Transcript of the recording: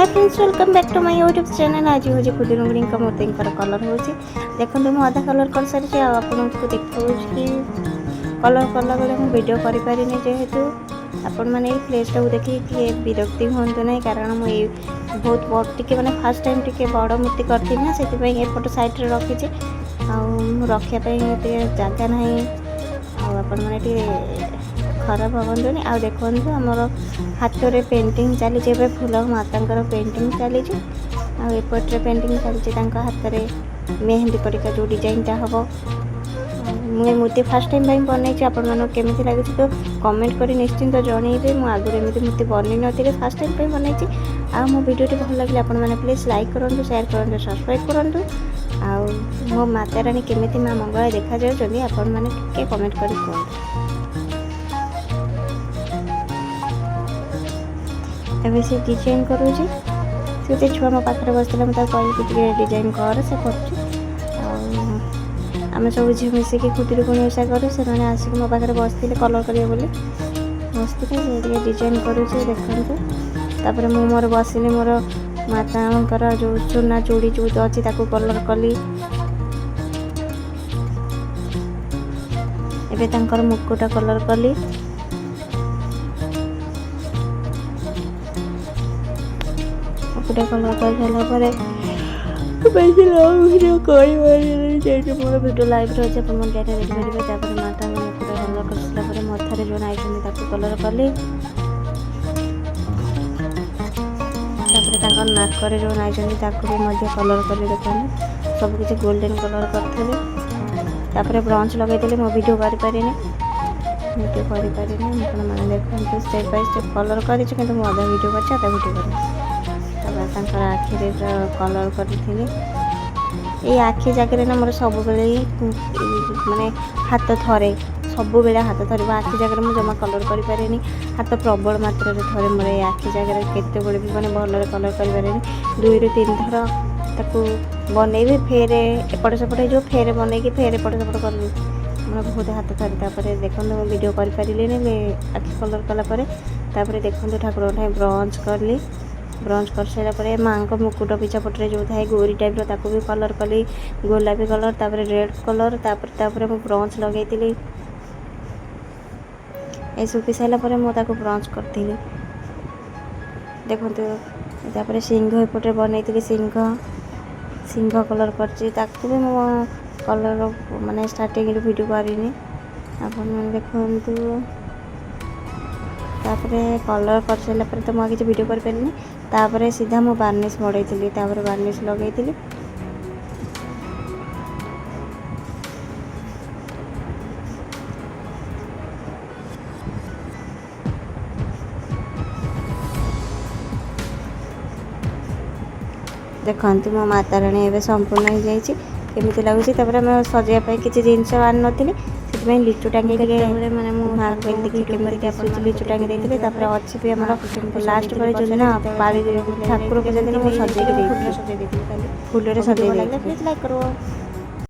Hi friends, welcome back to my YouTube channel. आज हूँ खुदुरुंगुड़ी मूर्ति colour हो देखो मुझे अधा कलर कर सारी आपको देखा कि कलर कला बेले मुझे वीडियो करें जेहेतु आपण मैंने प्लेस टाक देखिए विरक्ति हूँ ना, कारण मुझे बहुत बड़ टे मैंने फास्ट टाइम टे बड़ मूर्ति करी ना, से एपट सैड्रे रखी रखापी जगह ना आपण मैंने खराब हबनी। आ देखो आमर हाथ में पेंटिंग चली फूल माता पेंटिंग चली एपटे पेंटिंग चली हाथ में मेहंदी परिका जो डिजाइनटा हम मुझे मूर्ति फास्ट टाइम बनई आपण केमी लगे तो कमेंट कर निश्चिंत जनइबे। मुझे आगुरी एमती मूर्ति बनई नी फास्ट टाइम बनई। आ मो वीडियो भल लगे आपण मैंने प्लीज लाइक करूँ, शेयर करूँ, सब्सक्राइब करूँ। आ मो माता रानी केमी माँ मंगला देखा जाऊँगी आपण मैंने कमेंट कर कहूँ। एवं से डिजाइन करुँचे से छुआ मो पाखे बसला मुझे कही डिजाइन कर से आम सब झील मिसिक खुदुरुकुणी ओषा करूँ। से आसिक मो पाखे बसते कलर करेंगे बोली बसते से डिजाइन करुँचे देखते। तापर मु मोर बसिली मोर माता जो चूना चूड़ी जो अच्छी कलर कली। एवं मुकुट कलर कली। मुकुट कलर कर सारापर बेसी लंग वीडियो कर मोर वीडियो लाइव रही है मन डाटा देखिपारे। माता मुकुट कलर कर सारापर मथार जो आई कलर कली। नाक जो आई भी कलर कली देखते सबकि गोल्डन कलर करी। ब्रंच लगे मो वीडियो करें वीडियो करें मैंने देखते स्टेप बाय स्टेप कलर कर अधा वीडियो कर आखिरे कलर करी आखि जगह ना मोर सब माने हाथ थरे सब हाथ थर आखि जगह मुझे जमा कलर करें। हाथ प्रबल मात्रा थरे मोर आखि जगह केत भी मैंने भल कलर करें 2 ରୁ 3 थर ताकू बनइबे फेर एपट सेपटे जो फेर बनई फेर एपट सेपट कर बहुत हाथ थरी। तापर देखो वीडियो करें आखि कलर कलापर देखो ठाकुर ब्रंच कली। ब्रंच कर सारापर माँ को मुकुट पिछा पटे जो थाए गोरी टाइप ताकू भी कलर कली गोलापी कलर तापर रेड कलर तापर मु ब्रंच लगे ये सुखी सारापर मुझे ब्रंच करी देखते। सिंह एपटे बनई सिंह कलर कर भी मो कलर माने स्टार्टिंग वीडियो करें आपन देखु। तापर कलर कर सारापर तो मुझे किसी वीडियो करें तापर सीधा मो बार्निश मड़ई बार्निश लगे देखते। मो माता रानी एवं संपूर्ण हो जामी लगुच। सजाइवाई किसी जिनस आन नी से लिचु टांगी मैंने माँ को देखिए केमी लिचु टांगी देते। अच्छी भी आम लास्ट पर जो ना ठाकुर पूजा दिन मुझे सजे फूल सजे प्लीज लाइक करो।